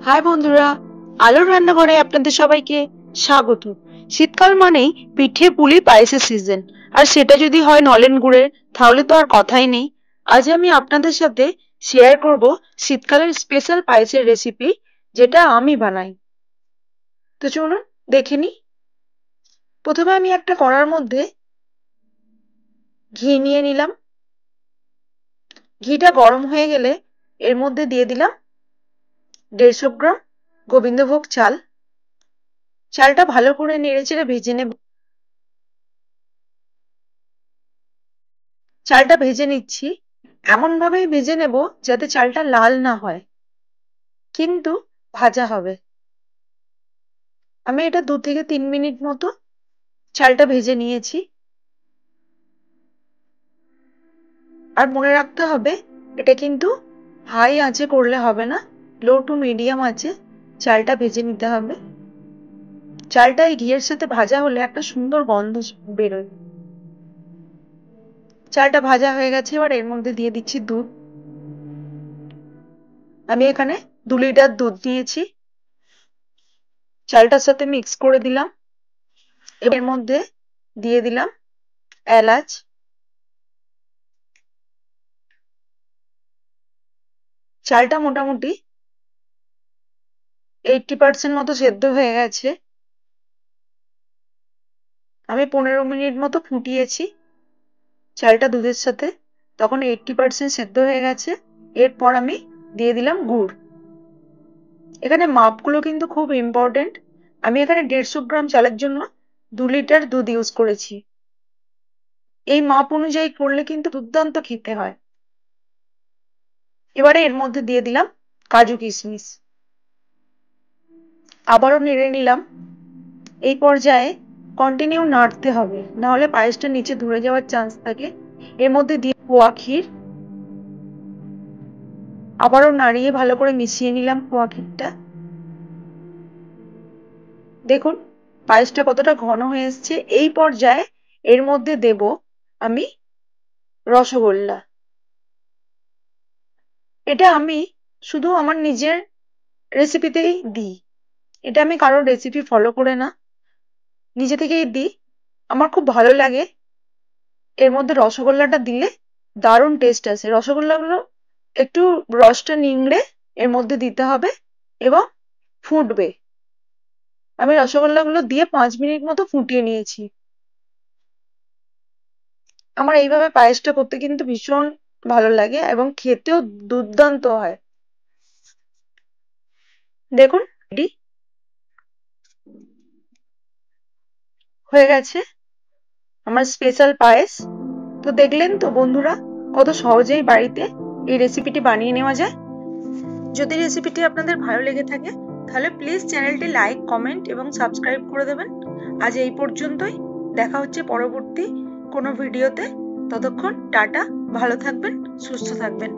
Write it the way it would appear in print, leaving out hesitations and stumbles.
High বন্ধুরা, আলোর রান্নাঘরে আপনাদের সবাইকে স্বাগত। শীতকাল মানেই পিঠে পুলি পায়েসের সিজন, আর সেটা যদি হয় নলেন গুড়ের, তাহলে তো আর কথাই নেই। আজ আমি আপনাদের সাথে শেয়ার করব শীতকালের স্পেশাল পায়েসের রেসিপি, যেটা আমি বানাই। তো চলুন দেখে নিই। প্রথমে আমি একটা কড়ার মধ্যে ঘি নিয়ে নিলাম। ঘিটা গরম হয়ে গেলে এর মধ্যে দিয়ে দিলাম 150 গ্রাম গোবিন্দভোগ চাল। চালটা ভালো করে নেড়েচেড়ে ভেজে নেব। চালটা ভেজে নিচ্ছি, এমন ভাবেই ভেজে নেব যাতে চালটা লাল না হয়, কিন্তু ভাজা হবে। আমি এটা 2 থেকে 3 মিনিট মতো চালটা ভেজে নিয়েছি। আর মনে রাখতে হবে, এটা কিন্তু হাই আঁচে করলে হবে না, লো টু মিডিয়াম আঁচে চালটা ভেজে নিতে হবে। চালটা এই ঘিয়ের সাথে ভাজা হলে একটা সুন্দর গন্ধ বেরোয়। চালটা ভাজা হয়ে গেছে, এবার এর মধ্যে দিয়ে দিচ্ছি দুধ। আমি এখানে 2 লিটার দুধ নিয়েছি, চালটার সাথে মিক্স করে দিলাম। এর মধ্যে দিয়ে দিলাম এলাচ, চালটা মোটামুটি 80% মতো সেদ্ধ হয়ে গেছে। আমি 15 মিনিট মতো ফুটিয়েছি চালটা দুধের সাথে, তখন 80% সেদ্ধ হয়ে গেছে। এরপর আমি দিয়ে দিলাম গুড়। এখানে মাপগুলো কিন্তু খুব ইম্পর্টেন্ট। আমি এখানে 150 গ্রাম চালের জন্য 2 লিটার দুধ ইউজ করেছি। এই মাপ অনুযায়ী করলে কিন্তু দুর্দান্ত খেতে হয়। এবারে এর মধ্যে দিয়ে দিলাম কাজু কিশমিশ, আবারও নেড়ে নিলাম। এই পর্যায়ে কন্টিনিউ নাড়তে হবে, নাহলে পায়েসটা নিচে ধরে যাওয়ার চান্স থাকে। এর মধ্যে দিয়ে খোয়া ক্ষীর, আবারও নাড়িয়ে ভালো করে মিশিয়ে নিলাম খোয়া ক্ষীরটা। দেখুন পায়েসটা কতটা ঘন হয়ে এসছে। এই পর্যায়ে এর মধ্যে দেব আমি রসগোল্লা। এটা আমি শুধু আমার নিজের রেসিপিতেই দিই, এটা আমি কারোর রেসিপি ফলো করে না, নিজে থেকেই দিই। আমার খুব ভালো লাগে। এর মধ্যে রসগোল্লাটা দিলে দারুণ টেস্ট আসে। রসগোল্লাগুলো একটু রসটা নিংড়ে এর মধ্যে দিতে হবে এবং ফুটবে। আমি রসগোল্লাগুলো দিয়ে 5 মিনিট মতো ফুটিয়ে নিয়েছি। আমার এইভাবে পায়েসটা করতে কিন্তু ভীষণ ভালো লাগে এবং খেতেও দুর্দান্ত হয়। দেখুন রেডি হয়ে গেছে আমার স্পেশাল পায়েস। তো দেখলেন তো বন্ধুরা, কত সহজেই বাড়িতে এই রেসিপিটি বানিয়ে নেওয়া যায়। যদি রেসিপিটি আপনাদের ভালো লেগে থাকে, তাহলে প্লিজ চ্যানেলটি লাইক, কমেন্ট এবং সাবস্ক্রাইব করে দেবেন। আজ এই পর্যন্তই, দেখা হচ্ছে পরবর্তী কোনো ভিডিওতে। ততক্ষণ টাটা, ভালো থাকবেন, সুস্থ থাকবেন।